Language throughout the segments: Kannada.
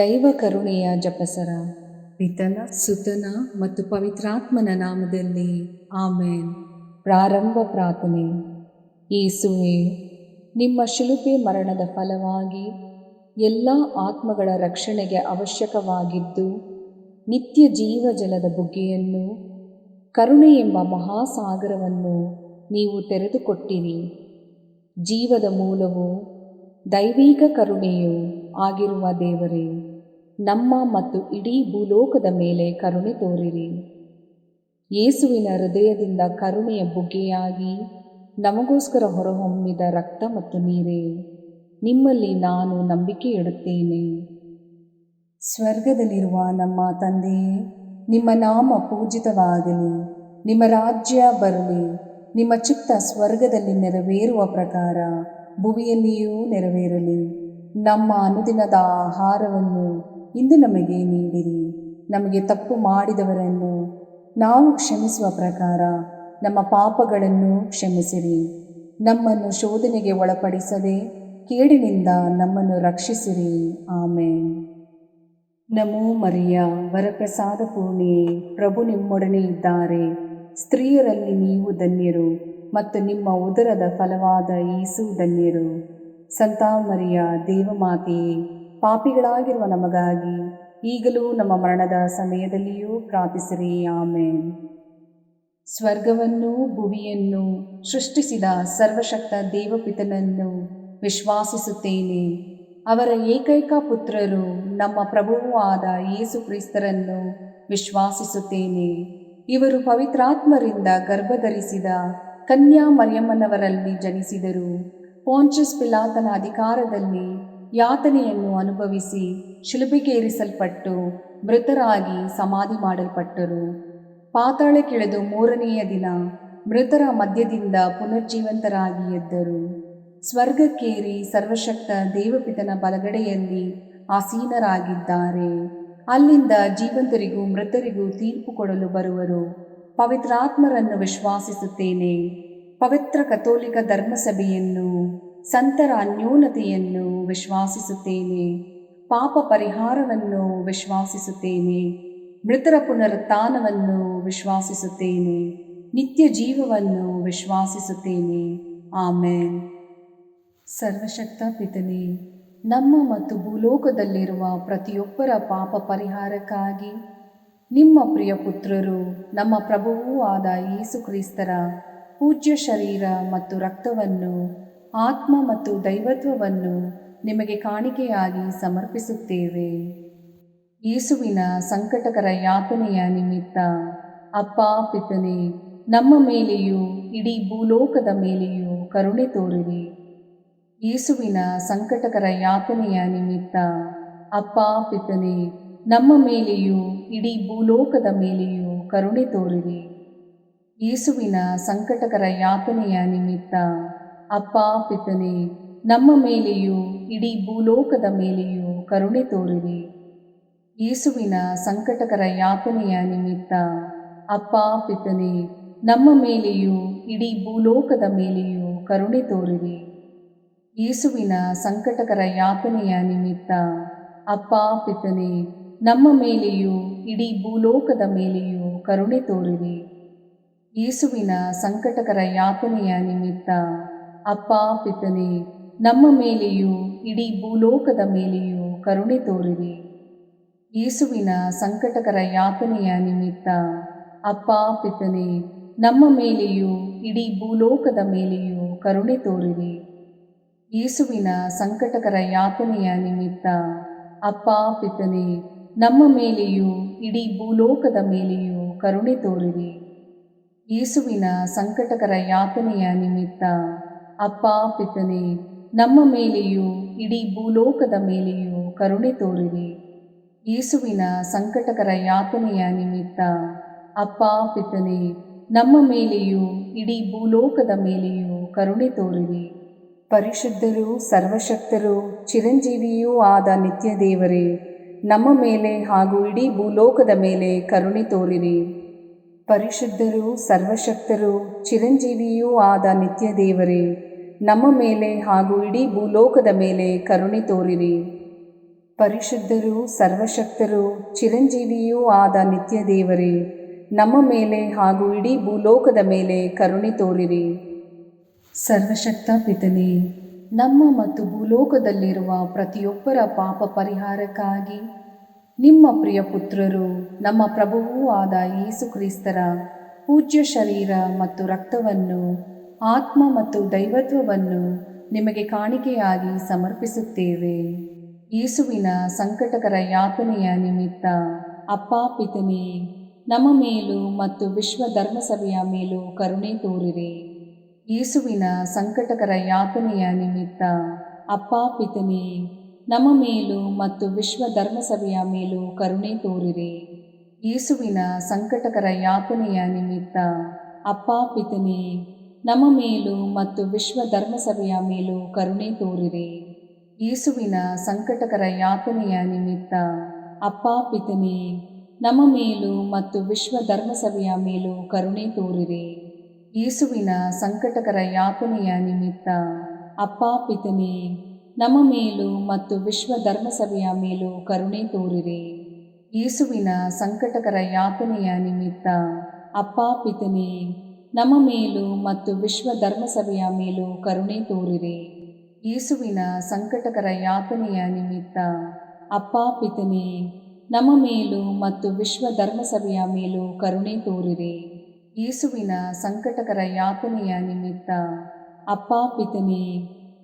ದೈವ ಕರುಣೆಯ ಜಪಸರ. ಪಿತನ, ಸುತನ ಮತ್ತು ಪವಿತ್ರಾತ್ಮನ ನಾಮದಲ್ಲಿ ಆಮೇನ್. ಪ್ರಾರಂಭ ಪ್ರಾರ್ಥನೆ. ಯೇಸುವೆ, ನಿಮ್ಮ ಶಿಲುಬೆ ಮರಣದ ಫಲವಾಗಿ ಎಲ್ಲ ಆತ್ಮಗಳ ರಕ್ಷಣೆಗೆ ಅವಶ್ಯಕವಾಗಿದ್ದು ನಿತ್ಯ ಜೀವ ಜಲದ ಬುಗ್ಗೆಯನ್ನು, ಕರುಣೆ ಎಂಬ ಮಹಾಸಾಗರವನ್ನು ನೀವು ತೆರೆದುಕೊಟ್ಟಿರಿ. ಜೀವದ ಮೂಲವು ದೈವಿಕ ಕರುಣೆಯೂ ಆಗಿರುವ ದೇವರೇ, ನಮ್ಮ ಮತ್ತು ಇಡೀ ಭೂಲೋಕದ ಮೇಲೆ ಕರುಣೆ ತೋರಿರಿ. ಯೇಸುವಿನ ಹೃದಯದಿಂದ ಕರುಣೆಯ ಬುಗ್ಗೆಯಾಗಿ ನಮಗೋಸ್ಕರ ಹೊರಹೊಮ್ಮಿದ ರಕ್ತ ಮತ್ತು ನೀರೇ, ನಿಮ್ಮಲ್ಲಿ ನಾನು ನಂಬಿಕೆ ಇಡುತ್ತೇನೆ. ಸ್ವರ್ಗದಲ್ಲಿರುವ ನಮ್ಮ ತಂದೆಯೇ, ನಿಮ್ಮ ನಾಮ ಪೂಜಿತವಾಗಲಿ, ನಿಮ್ಮ ರಾಜ್ಯ ಬರಲಿ, ನಿಮ್ಮ ಚಿತ್ತ ಸ್ವರ್ಗದಲ್ಲಿ ನೆರವೇರುವ ಪ್ರಕಾರ ಭುವಿಯಲ್ಲಿಯೂ ನೆರವೇರಲಿ. ನಮ್ಮ ಅನುದಿನದ ಆಹಾರವನ್ನು ಇಂದು ನಮಗೆ ನೀಡಿರಿ. ನಮಗೆ ತಪ್ಪು ಮಾಡಿದವರನ್ನು ನಾವು ಕ್ಷಮಿಸುವ ಪ್ರಕಾರ ನಮ್ಮ ಪಾಪಗಳನ್ನು ಕ್ಷಮಿಸಿರಿ. ನಮ್ಮನ್ನು ಶೋಧನೆಗೆ ಒಳಪಡಿಸದೆ ಕೇಡಿನಿಂದ ನಮ್ಮನ್ನು ರಕ್ಷಿಸಿರಿ. ಆಮೇನ್. ನಮೋ ಮರಿಯ, ವರಪ್ರಸಾದ ಪೂರ್ಣಿಯೇ, ಪ್ರಭು ನಿಮ್ಮೊಡನೆ ಇದ್ದಾರೆ. ಸ್ತ್ರೀಯರಲ್ಲಿ ನೀವು ಧನ್ಯರು ಮತ್ತು ನಿಮ್ಮ ಉದರದ ಫಲವಾದ ಯೇಸು ಧನ್ಯರು. ಸಂತ ಮರಿಯ, ದೇವಮಾತೆಯೇ, ಪಾಪಿಗಳಾಗಿರುವ ನಮಗಾಗಿ ಈಗಲೂ ನಮ್ಮ ಮರಣದ ಸಮಯದಲ್ಲಿಯೂ ಪ್ರಾರ್ಥಿಸಿರಿ. ಆಮೇನ್. ಸ್ವರ್ಗವನ್ನು ಭುವಿಯನ್ನು ಸೃಷ್ಟಿಸಿದ ಸರ್ವಶಕ್ತ ದೇವಪಿತನನ್ನು ವಿಶ್ವಾಸಿಸುತ್ತೇನೆ. ಅವರ ಏಕೈಕ ಪುತ್ರರು ನಮ್ಮ ಪ್ರಭುವೂ ಆದ ಯೇಸು ಕ್ರಿಸ್ತರನ್ನು ವಿಶ್ವಾಸಿಸುತ್ತೇನೆ. ಇವರು ಪವಿತ್ರಾತ್ಮರಿಂದ ಗರ್ಭಧರಿಸಿದ ಕನ್ಯಾ ಮರಿಯಮ್ಮನವರಲ್ಲಿ ಜನಿಸಿದರು. ಪೋಂಚಸ್ ಪಿಲಾತನ ಅಧಿಕಾರದಲ್ಲಿ ಯಾತನೆಯನ್ನು ಅನುಭವಿಸಿ ಶಿಲುಬೆಗೇರಿಸಲ್ಪಟ್ಟು ಮೃತರಾಗಿ ಸಮಾಧಿ ಮಾಡಲ್ಪಟ್ಟರು. ಪಾತಾಳಕ್ಕಿಳಿದು ಮೂರನೆಯ ದಿನ ಮೃತರ ಮಧ್ಯದಿಂದ ಪುನರ್ಜೀವಂತರಾಗಿ ಎದ್ದರು. ಸ್ವರ್ಗಕ್ಕೇರಿ ಸರ್ವಶಕ್ತ ದೇವಪಿತನ ಬಲಗಡೆಯಲ್ಲಿ ಆಸೀನರಾಗಿದ್ದಾರೆ. ಅಲ್ಲಿಂದ ಜೀವಂತರಿಗೂ ಮೃತರಿಗೂ ತೀರ್ಪು ಕೊಡಲು ಬರುವರು. ಪವಿತ್ರಾತ್ಮರನ್ನು ವಿಶ್ವಾಸಿಸುತ್ತೇನೆ. ಪವಿತ್ರ ಕಥೋಲಿಕ ಧರ್ಮಸಭೆಯನ್ನು, ಸಂತರ ಅನ್ಯೋನ್ಯತೆಯನ್ನು ವಿಶ್ವಾಸಿಸುತ್ತೇನೆ. ಪಾಪ ಪರಿಹಾರವನ್ನು ವಿಶ್ವಾಸಿಸುತ್ತೇನೆ. ಮೃತರ ಪುನರುತ್ಥಾನವನ್ನು ವಿಶ್ವಾಸಿಸುತ್ತೇನೆ. ನಿತ್ಯ ಜೀವವನ್ನು ವಿಶ್ವಾಸಿಸುತ್ತೇನೆ. ಆಮೇನ್. ಸರ್ವಶಕ್ತ ಪಿತನೇ, ನಮ್ಮ ಮತ್ತು ಭೂಲೋಕದಲ್ಲಿರುವ ಪ್ರತಿಯೊಬ್ಬರ ಪಾಪ ಪರಿಹಾರಕ್ಕಾಗಿ ನಿಮ್ಮ ಪ್ರಿಯ ಪುತ್ರರು, ನಮ್ಮ ಪ್ರಭುವೂ ಆದ ಯೇಸು ಕ್ರಿಸ್ತರ ಪೂಜ್ಯ ಶರೀರ ಮತ್ತು ರಕ್ತವನ್ನು, ಆತ್ಮ ಮತ್ತು ದೈವತ್ವವನ್ನು ನಿಮಗೆ ಕಾಣಿಕೆಯಾಗಿ ಸಮರ್ಪಿಸುತ್ತೇವೆ. ಯೇಸುವಿನ ಸಂಕಟಕರ ಯಾತನೆಯ ನಿಮಿತ್ತ ಅಪ್ಪ ಪಿತನೇ, ನಮ್ಮ ಮೇಲೆಯೂ ಇಡೀ ಭೂಲೋಕದ ಮೇಲೆಯೂ ಕರುಣೆ ತೋರಿರಿ. ಯೇಸುವಿನ ಸಂಕಟಕರ ಯಾತನೆಯ ನಿಮಿತ್ತ ಅಪ್ಪ ಪಿತನೇ, ನಮ್ಮ ಮೇಲೆಯೂ ಇಡೀ ಭೂಲೋಕದ ಮೇಲೆಯೂ ಕರುಣೆ ತೋರಿರಿ. ಯೇಸುವಿನ ಸಂಕಟಕರ ಯಾತನೆಯ ನಿಮಿತ್ತ ಅಪ್ಪ ಪಿತನೇ, ನಮ್ಮ ಮೇಲೆಯೂ ಇಡೀ ಭೂಲೋಕದ ಮೇಲೆಯೂ ಕರುಣೆ ತೋರಿರಿ. ಯೇಸುವಿನ ಸಂಕಟಕರ ಯಾತನೆಯ ನಿಮಿತ್ತ ಅಪ್ಪ ಪಿತನೇ, ನಮ್ಮ ಮೇಲೆಯೂ ಇಡೀ ಭೂಲೋಕದ ಮೇಲೆಯೂ ಕರುಣೆ ತೋರಿರಿ. ಯೇಸುವಿನ ಸಂಕಟಕರ ಯಾತನೆಯ ನಿಮಿತ್ತ ಅಪ್ಪ ಪಿತನೇ, ನಮ್ಮ ಮೇಲೆಯೂ ಇಡೀ ಭೂಲೋಕದ ಮೇಲೆಯೂ ಕರುಣೆ ತೋರಿರಿ. ಯೇಸುವಿನ ಸಂಕಟಕರ ಯಾತನೆಯ ನಿಮಿತ್ತ ಅಪ್ಪ ಪಿತನೇ, ನಮ್ಮ ಮೇಲೆಯೂ ಇಡೀ ಭೂಲೋಕದ ಮೇಲೆಯೂ ಕರುಣೆ ತೋರಿರಿ. ಯೇಸುವಿನ ಸಂಕಟಕರ ಯಾತನೆಯ ನಿಮಿತ್ತ ಅಪ್ಪ ಪಿತನೇ, ನಮ್ಮ ಮೇಲೆಯೂ ಇಡೀ ಭೂಲೋಕದ ಮೇಲೆಯೂ ಕರುಣೆ ತೋರಿರಿ. ಯೇಸುವಿನ ಸಂಕಟಕರ ಯಾತನೆಯ ನಿಮಿತ್ತ ಅಪ್ಪ ಪಿತನೇ, ನಮ್ಮ ಮೇಲೆಯೂ ಇಡೀ ಭೂಲೋಕದ ಮೇಲೆಯೂ ಕರುಣೆ ತೋರಿರಿ. ಯೇಸುವಿನ ಸಂಕಟಕರ ಯಾತನೆಯ ನಿಮಿತ್ತ ಅಪ್ಪ ಪಿತನೇ, ನಮ್ಮ ಮೇಲೆಯೂ ಇಡೀ ಭೂಲೋಕದ ಮೇಲೆಯೂ ಕರುಣೆ ತೋರಿರಿ. ಯೇಸುವಿನ ಸಂಕಟಕರ ಯಾತನೆಯ ನಿಮಿತ್ತ ಅಪ್ಪ ಪಿತನೇ, ನಮ್ಮ ಮೇಲೆಯೂ ಇಡೀ ಭೂಲೋಕದ ಮೇಲೆಯೂ ಕರುಣೆ ತೋರಿರಿ. ಪರಿಶುದ್ಧರೂ ಸರ್ವಶಕ್ತರೂ ಚಿರಂಜೀವಿಯೂ ಆದ ನಿತ್ಯ ದೇವರೇ, ನಮ್ಮ ಮೇಲೆ ಹಾಗೂ ಇಡೀ ಭೂಲೋಕದ ಮೇಲೆ ಕರುಣೆ ತೋರಿರಿ. ಪರಿಶುದ್ಧರೂ ಸರ್ವಶಕ್ತರೂ ಚಿರಂಜೀವಿಯೂ ಆದ ನಿತ್ಯ ದೇವರೇ, ನಮ್ಮ ಮೇಲೆ ಹಾಗೂ ಇಡೀ ಭೂಲೋಕದ ಮೇಲೆ ಕರುಣೆ ತೋರಿರಿ. ಪರಿಶುದ್ಧರೂ ಸರ್ವಶಕ್ತರೂ ಚಿರಂಜೀವಿಯೂ ಆದ ನಿತ್ಯ ದೇವರೇ, ನಮ್ಮ ಮೇಲೆ ಹಾಗೂ ಇಡೀ ಭೂಲೋಕದ ಮೇಲೆ ಕರುಣೆ ತೋರಿರಿ. ಸರ್ವಶಕ್ತ ಪಿತನೇ, ನಮ್ಮ ಮತ್ತು ಭೂಲೋಕದಲ್ಲಿರುವ ಪ್ರತಿಯೊಬ್ಬರ ಪಾಪ ಪರಿಹಾರಕ್ಕಾಗಿ ನಿಮ್ಮ ಪ್ರಿಯ ಪುತ್ರರು, ನಮ್ಮ ಪ್ರಭುವೂ ಆದ ಯೇಸು ಕ್ರಿಸ್ತರ ಪೂಜ್ಯ ಶರೀರ ಮತ್ತು ರಕ್ತವನ್ನು, ಆತ್ಮ ಮತ್ತು ದೈವತ್ವವನ್ನು ನಿಮಗೆ ಕಾಣಿಕೆಯಾಗಿ ಸಮರ್ಪಿಸುತ್ತೇವೆ. ಯೇಸುವಿನ ಸಂಕಟಕರ ಯಾತನೆಯ ನಿಮಿತ್ತ ಅಪ್ಪ ಪಿತನೇ, ನಮ್ಮ ಮೇಲೂ ಮತ್ತು ವಿಶ್ವ ಧರ್ಮಸಭೆಯ ಮೇಲೂ ಕರುಣೆ ತೋರಿರಿ. ಯೇಸುವಿನ ಸಂಕಟಕರ ಯಾತನೆಯ ನಿಮಿತ್ತ ಅಪ್ಪ ಪಿತನೇ, ನಮ್ಮ ಮೇಲೂ ಮತ್ತು ವಿಶ್ವ ಧರ್ಮಸಭೆಯ ಮೇಲೂ ಕರುಣೆ ತೋರಿರಿ. ಯೇಸುವಿನ ಸಂಕಟಕರ ಯಾತನೆಯ ನಿಮಿತ್ತ ಅಪ್ಪ ಪಿತನೇ, ನಮ್ಮ ಮೇಲೂ ಮತ್ತು ವಿಶ್ವ ಧರ್ಮಸಭೆಯ ಮೇಲೂ ಕರುಣೆ ತೋರಿರಿ. ಯೇಸುವಿನ ಸಂಕಟಕರ ಯಾತನೆಯ ನಿಮಿತ್ತ ಅಪ್ಪ ಪಿತನೇ, ನಮ್ಮ ಮೇಲೂ ಮತ್ತು ವಿಶ್ವ ಧರ್ಮಸಭೆಯ ಮೇಲೂ ಕರುಣೆ ತೋರಿರಿ. ಯೇಸುವಿನ ಸಂಕಟಕರ ಯಾತನೆಯ ನಿಮಿತ್ತ ಅಪ್ಪ ಪಿತನೇ, ನಮ್ಮ ಮೇಲೂ ಮತ್ತು ವಿಶ್ವ ಧರ್ಮಸಭೆಯ ಮೇಲೂ ಕರುಣೆ ತೋರಿರಿ. ಯೇಸುವಿನ ಸಂಕಟಕರ ಯಾತನೆಯ ನಿಮಿತ್ತ ಅಪ್ಪ ಪಿತನೇ, ನಮ್ಮ ಮೇಲೂ ಮತ್ತು ವಿಶ್ವ ಧರ್ಮಸಭೆಯ ಮೇಲೂ ಕರುಣೆ ತೋರಿರಿ. ಯೇಸುವಿನ ಸಂಕಟಕರ ಯಾತನೆಯ ನಿಮಿತ್ತ ಅಪ್ಪ ಪಿತನೇ, ನಮ್ಮ ಮೇಲೂ ಮತ್ತು ವಿಶ್ವ ಧರ್ಮಸಭೆಯ ಮೇಲೂ ಕರುಣೆ ತೋರಿರಿ. ಯೇಸುವಿನ ಸಂಕಟಕರ ಯಾತನೆಯ ನಿಮಿತ್ತ ಅಪ್ಪ ಪಿತನೇ,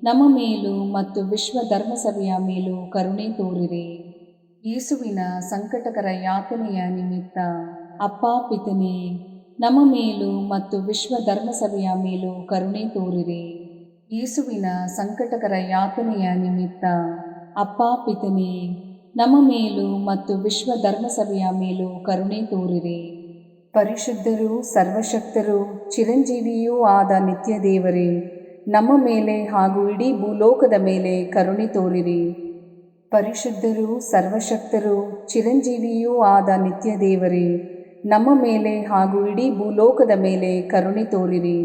ನಮ್ಮ ಮೇಲೂ ಮತ್ತು ವಿಶ್ವ ಧರ್ಮಸಭೆಯ ಮೇಲೂ ಕರುಣೆ ತೋರಿರಿ. ಯೇಸುವಿನ ಸಂಕಟಕರ ಯಾತನೆಯ ನಿಮಿತ್ತ ಅಪ್ಪ ಪಿತನೇ, ನಮ್ಮ ಮೇಲೂ ಮತ್ತು ವಿಶ್ವ ಧರ್ಮಸಭೆಯ ಮೇಲೂ ಕರುಣೆ ತೋರಿರಿ. ಯೇಸುವಿನ ಸಂಕಟಕರ ಯಾತನೆಯ ನಿಮಿತ್ತ ಅಪ್ಪ ಪಿತನೇ, ನಮ್ಮ ಮೇಲೂ ಮತ್ತು ವಿಶ್ವ ಧರ್ಮಸಭೆಯ ಮೇಲೂ ಕರುಣೆ ತೋರಿರಿ. ಪರಿಶುದ್ಧರೂ ಸರ್ವಶಕ್ತರೂ ಚಿರಂಜೀವಿಯೂ ಆದ ನಿತ್ಯ ದೇವರೇ, ನಮ್ಮ ಮೇಲೆ ಹಾಗೂ ಇಡೀ ಭೂಲೋಕದ ಮೇಲೆ ಕರುಣೆ ತೋರಿರಿ. ಪರಿಶುದ್ಧರೂ ಸರ್ವಶಕ್ತರೂ ಚಿರಂಜೀವಿಯೂ ಆದ ನಿತ್ಯ ದೇವರೇ, ನಮ್ಮ ಮೇಲೆ ಹಾಗೂ ಇಡೀ ಭೂಲೋಕದ ಮೇಲೆ ಕರುಣೆ ತೋರಿರಿ.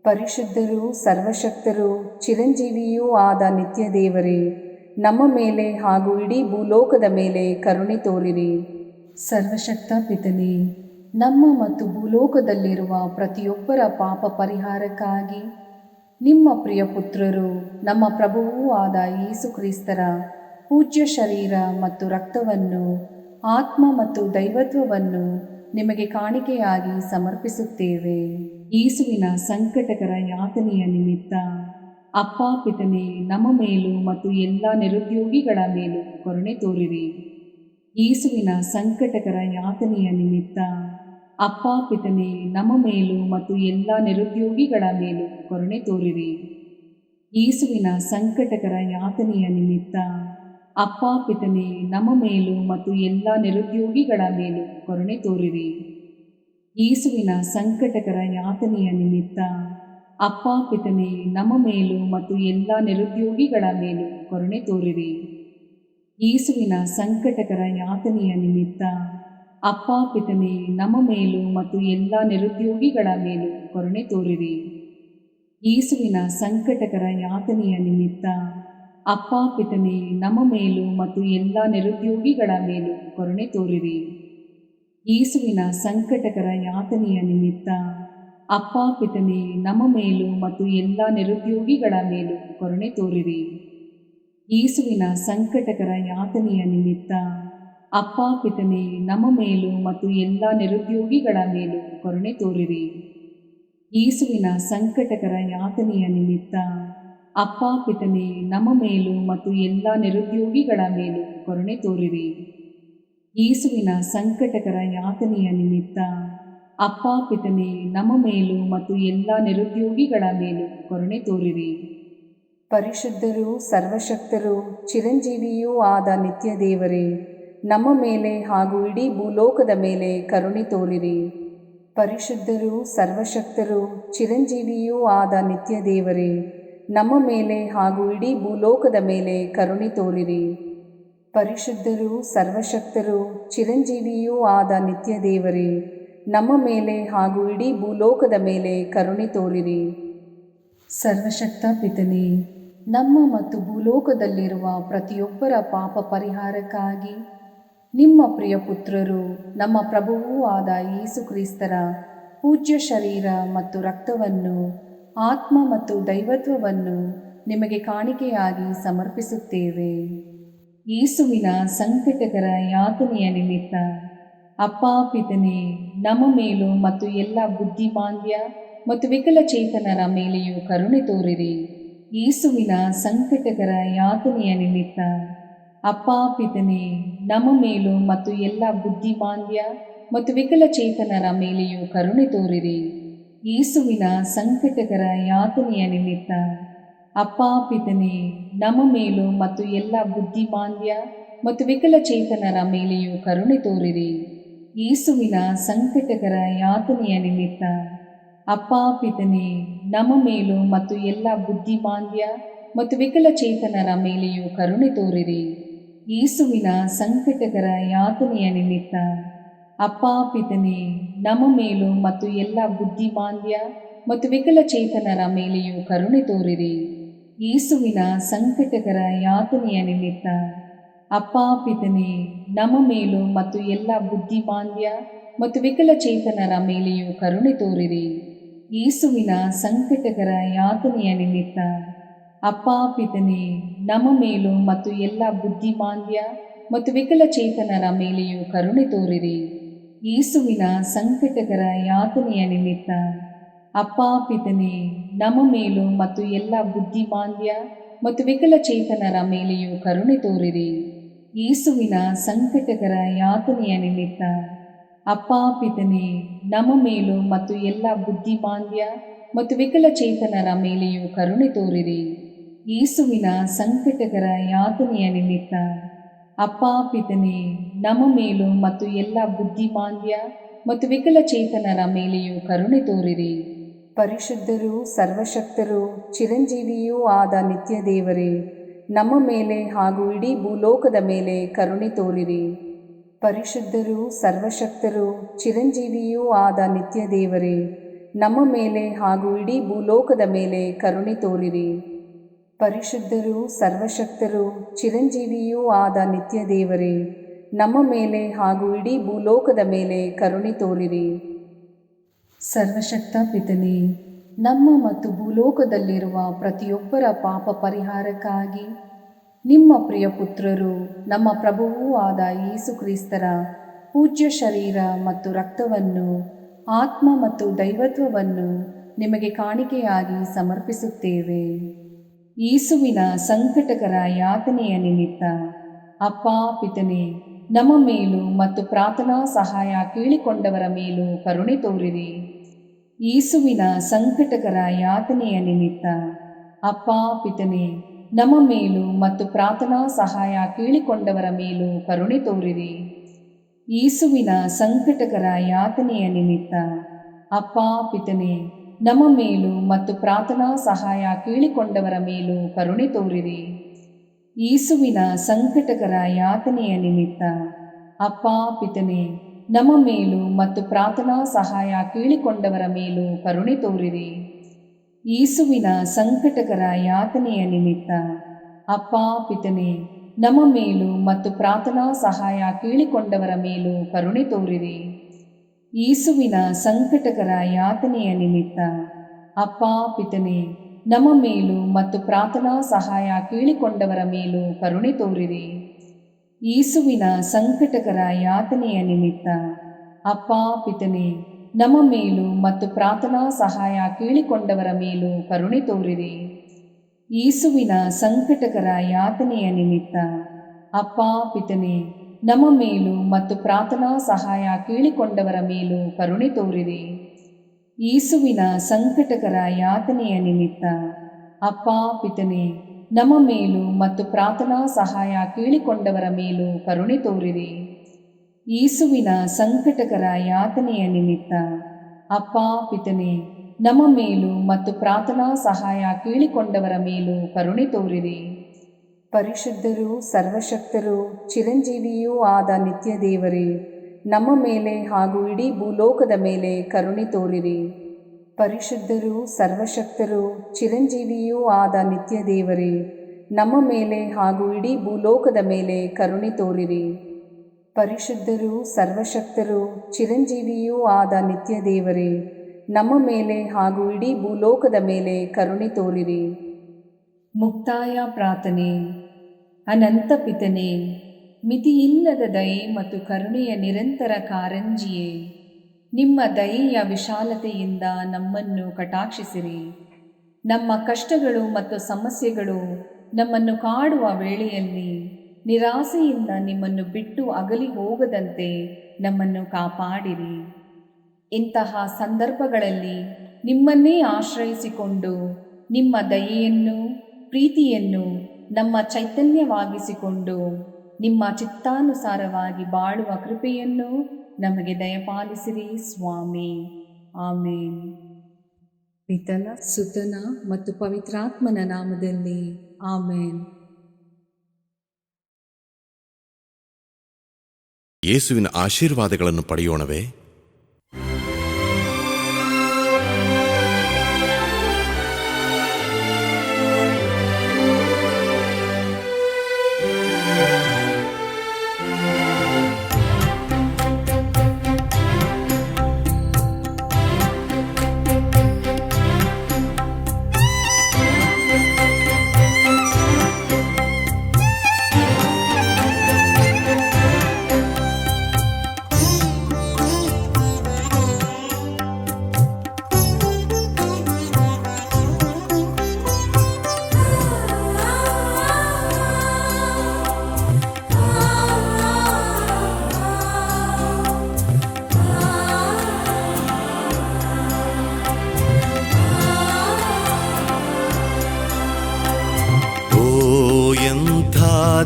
ಪರಿಶುದ್ಧರೂ ಸರ್ವಶಕ್ತರೂ ಚಿರಂಜೀವಿಯೂ ಆದ ನಿತ್ಯ ದೇವರೇ, ನಮ್ಮ ಮೇಲೆ ಹಾಗೂ ಇಡೀ ಭೂಲೋಕದ ಮೇಲೆ ಕರುಣೆ ತೋರಿರಿ. ಸರ್ವಶಕ್ತ ಪಿತನೇ, ನಮ್ಮ ಮತ್ತು ಭೂಲೋಕದಲ್ಲಿರುವ ಪ್ರತಿಯೊಬ್ಬರ ಪಾಪ ಪರಿಹಾರಕ್ಕಾಗಿ ನಿಮ್ಮ ಪ್ರಿಯ ಪುತ್ರರು, ನಮ್ಮ ಪ್ರಭುವೂ ಆದ ಯೇಸು ಕ್ರಿಸ್ತರ ಪೂಜ್ಯ ಶರೀರ ಮತ್ತು ರಕ್ತವನ್ನು, ಆತ್ಮ ಮತ್ತು ದೈವತ್ವವನ್ನು ನಿಮಗೆ ಕಾಣಿಕೆಯಾಗಿ ಸಮರ್ಪಿಸುತ್ತೇವೆ. ಯೇಸುವಿನ ಸಂಕಟಕರ ಯಾತನೆಯ ನಿಮಿತ್ತ ಅಪ್ಪ ಪಿತನೇ, ನಮ್ಮ ಮೇಲೂ ಮತ್ತು ಎಲ್ಲ ನಿರುದ್ಯೋಗಿಗಳ ಮೇಲೂ ಕರುಣೆ ತೋರಿರಿ. ಯೇಸುವಿನ ಸಂಕಟಕರ ಯಾತನೆಯ ನಿಮಿತ್ತ ಅಪ್ಪ ಪಿತನೇ, ನಮ್ಮ ಮೇಲೂ ಮತ್ತು ಎಲ್ಲ ನಿರುದ್ಯೋಗಿಗಳ ಮೇಲೂ ಕರುಣೆ ತೋರಿರಿ. ಯೇಸುವಿನ ಸಂಕಟಕರ ಯಾತನೆಯ ನಿಮಿತ್ತ ಅಪ್ಪ ಪಿತನೇ, ನಮ್ಮ ಮೇಲೂ ಮತ್ತು ಎಲ್ಲ ನಿರುದ್ಯೋಗಿಗಳ ಮೇಲೂ ಕರುಣೆ ತೋರಿರಿ. ಯೇಸುವಿನ ಸಂಕಟಕರ ಯಾತನೆಯ ನಿಮಿತ್ತ ಅಪ್ಪ ಪಿತನೇ, ನಮ್ಮ ಮೇಲೂ ಮತ್ತು ಎಲ್ಲ ನಿರುದ್ಯೋಗಿಗಳ ಮೇಲೂ ಕರುಣೆ ತೋರಿರಿ. ಯೇಸುವಿನ ಸಂಕಟಕರ ಯಾತನೆಯ ನಿಮಿತ್ತ ಅಪ್ಪ ಪಿತನೇ, ನಮ್ಮ ಮೇಲೂ ಮತ್ತು ಎಲ್ಲ ನಿರುದ್ಯೋಗಿಗಳ ಮೇಲೂ ಕರುಣೆ ತೋರಿರಿ. ಯೇಸುವಿನ ಸಂಕಟಕರ ಯಾತನೆಯ ನಿಮಿತ್ತ ಅಪ್ಪ ಪಿತನೇ, ನಮ್ಮ ಮೇಲೂ ಮತ್ತು ಎಲ್ಲ ನಿರುದ್ಯೋಗಿಗಳ ಮೇಲೂ ಕರುಣೆ ತೋರಿರಿ. ಯೇಸುವಿನ ಸಂಕಟಕರ ಯಾತನೆಯ ನಿಮಿತ್ತ ಅಪ್ಪ ಪಿತನೇ, ನಮ್ಮ ಮೇಲೂ ಮತ್ತು ಎಲ್ಲ ನಿರುದ್ಯೋಗಿಗಳ ಮೇಲೂ ಕರುಣೆ ತೋರಿರಿ. ಯೇಸುವಿನ ಸಂಕಟಕರ ಯಾತನೆಯ ನಿಮಿತ್ತ ಅಪ್ಪ ಪಿತನೇ, ನಮ್ಮ ಮೇಲೂ ಮತ್ತು ಎಲ್ಲ ನಿರುದ್ಯೋಗಿಗಳ ಮೇಲೂ ಕರುಣೆ ತೋರಿರಿ. ಯೇಸುವಿನ ಸಂಕಟಕರ ಯಾತನೆಯ ನಿಮಿತ್ತ ಅಪ್ಪ ಪಿತನೇ, ನಮ್ಮ ಮೇಲೂ ಮತ್ತು ಎಲ್ಲ ನಿರುದ್ಯೋಗಿಗಳ ಮೇಲೂ ಕರುಣೆ ತೋರಿರಿ. ಯೇಸುವಿನ ಸಂಕಟಕರ ಯಾತನೆಯ ನಿಮಿತ್ತ ಅಪ್ಪ ಪಿತನೇ, ನಮ್ಮ ಮೇಲೂ ಮತ್ತು ಎಲ್ಲ ನಿರುದ್ಯೋಗಿಗಳ ಮೇಲೂ ಕರುಣೆ ತೋರಿರಿ. ಪರಿಶುದ್ಧರೂ ಸರ್ವಶಕ್ತರೂ ಚಿರಂಜೀವಿಯೂ ಆದ ನಿತ್ಯ ದೇವರೇ, ನಮ್ಮ ಮೇಲೆ ಹಾಗೂ ಇಡೀ ಭೂಲೋಕದ ಮೇಲೆ ಕರುಣೆ ತೋರಿರಿ. ಪರಿಶುದ್ಧರೂ ಸರ್ವಶಕ್ತರೂ ಚಿರಂಜೀವಿಯೂ ಆದ ನಿತ್ಯ ದೇವರೇ, ನಮ್ಮ ಮೇಲೆ ಹಾಗೂ ಇಡೀ ಭೂಲೋಕದ ಮೇಲೆ ಕರುಣೆ ತೋರಿರಿ. ಪರಿಶುದ್ಧರೂ ಸರ್ವಶಕ್ತರೂ ಚಿರಂಜೀವಿಯೂ ಆದ ನಿತ್ಯ ದೇವರೇ, ನಮ್ಮ ಮೇಲೆ ಹಾಗೂ ಇಡೀ ಭೂಲೋಕದ ಮೇಲೆ ಕರುಣೆ ತೋರಿರಿ. ಸರ್ವಶಕ್ತ ಪಿತನೇ, ನಮ್ಮ ಮತ್ತು ಭೂಲೋಕದಲ್ಲಿರುವ ಪ್ರತಿಯೊಬ್ಬರ ಪಾಪ ಪರಿಹಾರಕ್ಕಾಗಿ ನಿಮ್ಮ ಪ್ರಿಯ ಪುತ್ರರು ನಮ್ಮ ಪ್ರಭುವೂ ಆದ ಯೇಸು ಕ್ರಿಸ್ತರ ಪೂಜ್ಯ ಶರೀರ ಮತ್ತು ರಕ್ತವನ್ನು, ಆತ್ಮ ಮತ್ತು ದೈವತ್ವವನ್ನು ನಿಮಗೆ ಕಾಣಿಕೆಯಾಗಿ ಸಮರ್ಪಿಸುತ್ತೇವೆ. ಯೇಸುವಿನ ಸಂಕಟಕರ ಯಾತನೆಯ ನಿಮಿತ್ತ ಅಪ್ಪ ಪಿತನೇ, ನಮ್ಮ ಮೇಲೂ ಮತ್ತು ಎಲ್ಲ ಬುದ್ಧಿಮಾಂದ್ಯ ಮತ್ತು ವಿಕಲಚೇತನರ ಮೇಲೆಯೂ ಕರುಣೆ ತೋರಿರಿ. ಯೇಸುವಿನ ಸಂಕಟಕರ ಯಾತನೆಯ ನಿಮಿತ್ತ ಅಪ್ಪ ಪಿತನೇ, ನಮ್ಮ ಮೇಲೂ ಮತ್ತು ಎಲ್ಲ ಬುದ್ಧಿಮಾಂದ್ಯ ಮತ್ತು ವಿಕಲಚೇತನರ ಮೇಲೆಯೂ ಕರುಣೆ ತೋರಿರಿ. ಯೇಸುವಿನ ಸಂಕಟಕರ ಯಾತನೆಯ ನಿಮಿತ್ತ ಅಪ್ಪ ಪಿತನೇ, ನಮ್ಮ ಮೇಲೂ ಮತ್ತು ಎಲ್ಲ ಬುದ್ಧಿಮಾಂದ್ಯ ಮತ್ತು ವಿಕಲಚೇತನರ ಮೇಲೆಯೂ ಕರುಣೆ ತೋರಿರಿ. ಯೇಸುವಿನ ಸಂಕಟಕರ ಯಾತನೆಯ ನಿಮಿತ್ತ ಅಪ್ಪ ಪಿತನೇ, ನಮ್ಮ ಮೇಲೂ ಮತ್ತು ಎಲ್ಲ ಬುದ್ಧಿಮಾಂದ್ಯ ಮತ್ತು ವಿಕಲಚೇತನರ ಮೇಲೆಯೂ ಕರುಣೆ ತೋರಿರಿ. ಯೇಸುವಿನ ಸಂಕಟಕರ ಯಾತನೆಯ ನಿಮಿತ್ತ ಅಪ್ಪ ಪಿತನೇ, ನಮ್ಮ ಮೇಲೂ ಮತ್ತು ಎಲ್ಲ ಬುದ್ಧಿಮಾಂದ್ಯ ಮತ್ತು ವಿಕಲಚೇತನರ ಮೇಲೆಯೂ ಕರುಣೆ ತೋರಿರಿ. ಯೇಸುವಿನ ಸಂಕಟಕರ ಯಾತನೆಯ ನಿಮಿತ್ತ ಅಪ್ಪ ಪಿತನೇ, ನಮ್ಮ ಮೇಲೂ ಮತ್ತು ಎಲ್ಲ ಬುದ್ಧಿಮಾಂದ್ಯ ಮತ್ತು ವಿಕಲಚೇತನರ ಮೇಲೆಯೂ ಕರುಣೆ ತೋರಿರಿ. ಯೇಸುವಿನ ಸಂಕಟಕರ ಯಾತನೆಯ ನಿಮಿತ್ತ ಅಪ್ಪ ಪಿತನೇ, ನಮ್ಮ ಮೇಲೂ ಮತ್ತು ಎಲ್ಲ ಬುದ್ಧಿಮಾಂದ್ಯ ಮತ್ತು ವಿಕಲಚೇತನರ ಮೇಲೆಯೂ ಕರುಣೆ ತೋರಿರಿ. ಯೇಸುವಿನ ಸಂಕಟಕರ ಯಾತನೆಯ ನಿಮಿತ್ತ ಅಪ್ಪ ಪಿತನೇ, ನಮ್ಮ ಮೇಲೂ ಮತ್ತು ಎಲ್ಲ ಬುದ್ಧಿಮಾಂದ್ಯ ಮತ್ತು ವಿಕಲಚೇತನರ ಮೇಲೆಯೂ ಕರುಣೆ ತೋರಿರಿ. ಯೇಸುವಿನ ಸಂಕಟಕರ ಯಾತನೆಯ ನಿಮಿತ್ತ ಅಪ್ಪ ಪಿತನೇ, ನಮ್ಮ ಮೇಲೂ ಮತ್ತು ಎಲ್ಲ ಬುದ್ಧಿಮಾಂದ್ಯ ಮತ್ತು ವಿಕಲಚೇತನರ ಮೇಲೆಯೂ ಕರುಣೆ ತೋರಿರಿ. ಯೇಸುವಿನ ಸಂಕಟಕರ ಯಾತನೆಯ ನಿಮಿತ್ತ ಅಪ್ಪ ಪಿತನೇ, ನಮ್ಮ ಮೇಲೂ ಮತ್ತು ಎಲ್ಲ ಬುದ್ಧಿಮಾಂದ್ಯ ಮತ್ತು ವಿಕಲಚೇತನರ ಮೇಲೆಯೂ ಕರುಣೆ ತೋರಿರಿ. ಪರಿಶುದ್ಧರೂ ಸರ್ವಶಕ್ತರೂ ಚಿರಂಜೀವಿಯೂ ಆದ ನಿತ್ಯ ದೇವರೇ, ನಮ್ಮ ಮೇಲೆ ಹಾಗೂ ಇಡೀ ಭೂಲೋಕದ ಮೇಲೆ ಕರುಣೆ ತೋರಿರಿ. ಪರಿಶುದ್ಧರೂ ಸರ್ವಶಕ್ತರೂ ಚಿರಂಜೀವಿಯೂ ಆದ ನಿತ್ಯ ದೇವರೇ, ನಮ್ಮ ಮೇಲೆ ಹಾಗೂ ಇಡೀ ಭೂಲೋಕದ ಮೇಲೆ ಕರುಣೆ ತೋರಿರಿ. ಪರಿಶುದ್ಧರೂ ಸರ್ವಶಕ್ತರೂ ಚಿರಂಜೀವಿಯೂ ಆದ ನಿತ್ಯ ದೇವರೇ, ನಮ್ಮ ಮೇಲೆ ಹಾಗೂ ಇಡೀ ಭೂಲೋಕದ ಮೇಲೆ ಕರುಣೆ ತೋರಿರಿ. ಸರ್ವಶಕ್ತ ಪಿತನೇ, ನಮ್ಮ ಮತ್ತು ಭೂಲೋಕದಲ್ಲಿರುವ ಪ್ರತಿಯೊಬ್ಬರ ಪಾಪ ಪರಿಹಾರಕ್ಕಾಗಿ ನಿಮ್ಮ ಪ್ರಿಯ ಪುತ್ರರು ನಮ್ಮ ಪ್ರಭುವೂ ಆದ ಯೇಸು ಕ್ರಿಸ್ತರ ಪೂಜ್ಯ ಶರೀರ ಮತ್ತು ರಕ್ತವನ್ನು, ಆತ್ಮ ಮತ್ತು ದೈವತ್ವವನ್ನು ನಿಮಗೆ ಕಾಣಿಕೆಯಾಗಿ ಸಮರ್ಪಿಸುತ್ತೇವೆ. ಯೇಸುವಿನ ಸಂಕಟಕರ ಯಾತನೆಯ ನಿಮಿತ್ತ ಅಪ್ಪ ಪಿತನೇ, ನಮ್ಮ ಮೇಲೂ ಮತ್ತು ಪ್ರಾರ್ಥನಾ ಸಹಾಯ ಕೇಳಿಕೊಂಡವರ ಮೇಲೂ ಕರುಣೆ ತೋರಿರಿ. ಯೇಸುವಿನ ಸಂಕಟಕರ ಯಾತನೆಯ ನಿಮಿತ್ತ ಅಪ್ಪ ಪಿತನೇ, ನಮ್ಮ ಮೇಲೂ ಮತ್ತು ಪ್ರಾರ್ಥನಾ ಸಹಾಯ ಕೇಳಿಕೊಂಡವರ ಮೇಲೂ ಕರುಣೆ ತೋರಿರಿ. ಯೇಸುವಿನ ಸಂಕಟಕರ ಯಾತನೆಯ ನಿಮಿತ್ತ ಅಪ್ಪ ಪಿತನೇ, ನಮ್ಮ ಮೇಲೂ ಮತ್ತು ಪ್ರಾರ್ಥನಾ ಸಹಾಯ ಕೇಳಿಕೊಂಡವರ ಮೇಲೂ ಕರುಣೆ ತೋರಿರಿ. ಯೇಸುವಿನ ಸಂಕಟಕರ ಯಾತನೆಯ ನಿಮಿತ್ತ ಅಪ್ಪ ಪಿತನೇ, ನಮ್ಮ ಮೇಲೂ ಮತ್ತು ಪ್ರಾರ್ಥನಾ ಸಹಾಯ ಕೇಳಿಕೊಂಡವರ ಮೇಲೂ ಕರುಣೆ ತೋರಿರಿ. ಯೇಸುವಿನ ಸಂಕಟಕರ ಯಾತನೆಯ ನಿಮಿತ್ತ ಅಪ್ಪ ಪಿತನೇ, ನಮ್ಮ ಮೇಲೂ ಮತ್ತು ಪ್ರಾರ್ಥನಾ ಸಹಾಯ ಕೇಳಿಕೊಂಡವರ ಮೇಲೂ ಕರುಣೆ ತೋರಿರಿ. ಯೇಸುವಿನ ಸಂಕಟಕರ ಯಾತನೆಯ ನಿಮಿತ್ತ ಅಪ್ಪ ಪಿತನೇ, ನಮ್ಮ ಮೇಲೂ ಮತ್ತು ಪ್ರಾರ್ಥನಾ ಸಹಾಯ ಕೇಳಿಕೊಂಡವರ ಮೇಲೂ ಕರುಣೆ ತೋರಿರಿ. ಯೇಸುವಿನ ಸಂಕಟಕರ ಯಾತನೆಯ ನಿಮಿತ್ತ ಅಪ್ಪ ಪಿತನೇ, ನಮ್ಮ ಮೇಲೂ ಮತ್ತು ಪ್ರಾರ್ಥನಾ ಸಹಾಯ ಕೇಳಿಕೊಂಡವರ ಮೇಲೂ ಕರುಣೆ ತೋರಿರಿ. ಯೇಸುವಿನ ಸಂಕಟಕರ ಯಾತನೆಯ ನಿಮಿತ್ತ ಅಪ್ಪ ಪಿತನೇ, ನಮ್ಮ ಮೇಲೂ ಮತ್ತು ಪ್ರಾರ್ಥನಾ ಸಹಾಯ ಕೇಳಿಕೊಂಡವರ ಮೇಲೂ ಕರುಣೆ ತೋರಿರಿ. ಯೇಸುವಿನ ಸಂಕಟಕರ ಯಾತನೆಯ ನಿಮಿತ್ತ ಅಪ್ಪ ಪಿತನೇ, ನಮ್ಮ ಮೇಲೂ ಮತ್ತು ಪ್ರಾರ್ಥನಾ ಸಹಾಯ ಕೇಳಿಕೊಂಡವರ ಮೇಲೂ ಕರುಣೆ ತೋರಿರಿ. ಯೇಸುವಿನ ಸಂಕಟಕರ ಯಾತನೆಯ ನಿಮಿತ್ತ ಅಪ್ಪ ಪಿತನೇ, ನಮ್ಮ ಮೇಲೂ ಮತ್ತು ಪ್ರಾರ್ಥನಾ ಸಹಾಯ ಕೇಳಿಕೊಂಡವರ ಮೇಲೂ ಕರುಣೆ ತೋರಿರಿ. ಪರಿಶುದ್ಧರೂ ಸರ್ವಶಕ್ತರೂ ಚಿರಂಜೀವಿಯೂ ಆದ ನಿತ್ಯ ದೇವರೇ, ನಮ್ಮ ಮೇಲೆ ಹಾಗೂ ಇಡೀ ಭೂಲೋಕದ ಮೇಲೆ ಕರುಣೆ ತೋರಿರಿ. ಪರಿಶುದ್ಧರೂ ಸರ್ವಶಕ್ತರೂ ಚಿರಂಜೀವಿಯೂ ಆದ ನಿತ್ಯ ದೇವರೇ, ನಮ್ಮ ಮೇಲೆ ಹಾಗೂ ಇಡೀ ಭೂಲೋಕದ ಮೇಲೆ ಕರುಣೆ ತೋರಿರಿ. ಪರಿಶುದ್ಧರೂ ಸರ್ವಶಕ್ತರೂ ಚಿರಂಜೀವಿಯೂ ಆದ ನಿತ್ಯ ದೇವರೇ, ನಮ್ಮ ಮೇಲೆ ಹಾಗೂ ಇಡೀ ಭೂಲೋಕದ ಮೇಲೆ ಕರುಣೆ ತೋರಿರಿ. ಮುಕ್ತಾಯ ಪ್ರಾರ್ಥನೆ. ಅನಂತ ಪಿತನೇ, ಮಿತಿಯಿಲ್ಲದ ದಯೆ ಮತ್ತು ಕರುಣೆಯ ನಿರಂತರ ಕಾರಂಜಿಯೇ, ನಿಮ್ಮ ದಯೆಯ ವಿಶಾಲತೆಯಿಂದ ನಮ್ಮನ್ನು ಕಟಾಕ್ಷಿಸಿರಿ. ನಮ್ಮ ಕಷ್ಟಗಳು ಮತ್ತು ಸಮಸ್ಯೆಗಳು ನಮ್ಮನ್ನು ಕಾಡುವ ವೇಳೆಯಲ್ಲಿ ನಿರಾಸೆಯಿಂದ ನಿಮ್ಮನ್ನು ಬಿಟ್ಟು ಅಗಲಿ ಹೋಗದಂತೆ ನಮ್ಮನ್ನು ಕಾಪಾಡಿರಿ. ಇಂತಹ ಸಂದರ್ಭಗಳಲ್ಲಿ ನಿಮ್ಮನ್ನೇ ಆಶ್ರಯಿಸಿಕೊಂಡು ನಿಮ್ಮ ದಯೆಯನ್ನು ಪ್ರೀತಿಯನ್ನು ನಮ್ಮ ಚೈತನ್ಯವಾಗಿಸಿಕೊಂಡು ನಿಮ್ಮ ಚಿತ್ತಾನುಸಾರವಾಗಿ ಬಾಳುವ ಕೃಪೆಯನ್ನು ನಮಗೆ ದಯಪಾಲಿಸಿರಿ ಸ್ವಾಮಿ. ಆಮೇನ್. ಪಿತನ ಸುತನ ಮತ್ತು ಪವಿತ್ರಾತ್ಮನ ನಾಮದಲ್ಲಿ ಆಮೇನ್. ಯೇಸುವಿನ ಆಶೀರ್ವಾದಗಳನ್ನು ಪಡೆಯೋಣವೇ?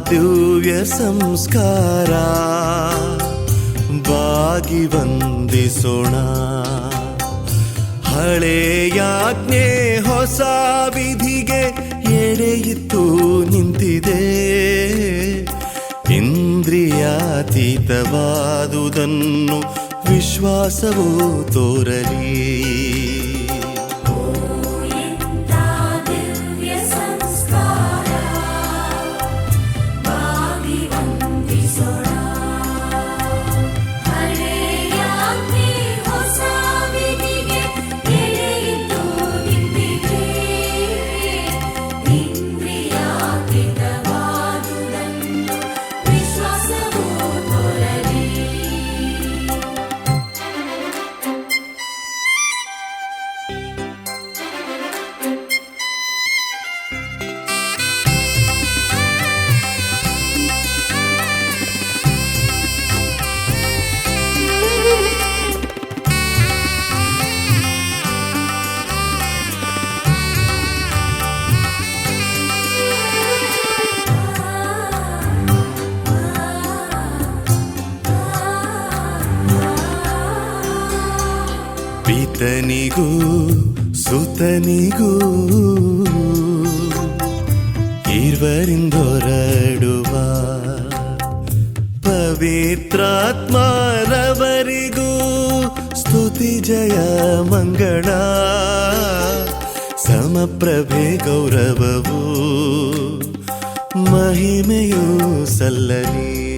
ದಿವ್ಯ ಸಂಸ್ಕಾರ ಬಾಗಿ ವಂದಿಸೋಣ. ಹಳೆಯಾಜ್ಞೆ ಹೊಸ ವಿಧಿಗೆ ಎಡೆಯಿತ್ತು ನಿಂತಿದೆ. ಇಂದ್ರಿಯಾತೀತವಾದುದನ್ನು ವಿಶ್ವಾಸವು ತೋರಲಿ. ಪಿತನಿಗೂ ಸುತನಿಗೂ ಇರುವರಿಂದೊರಡುವ ಪವಿತ್ರಾತ್ಮರವರಿಗೂ ಸ್ತುತಿ ಜಯ ಮಂಗಳ. ಸಮಪ್ರಭೆ ಗೌರವವು ಮಹಿಮೆಯೂ ಸಲ್ಲಲಿ.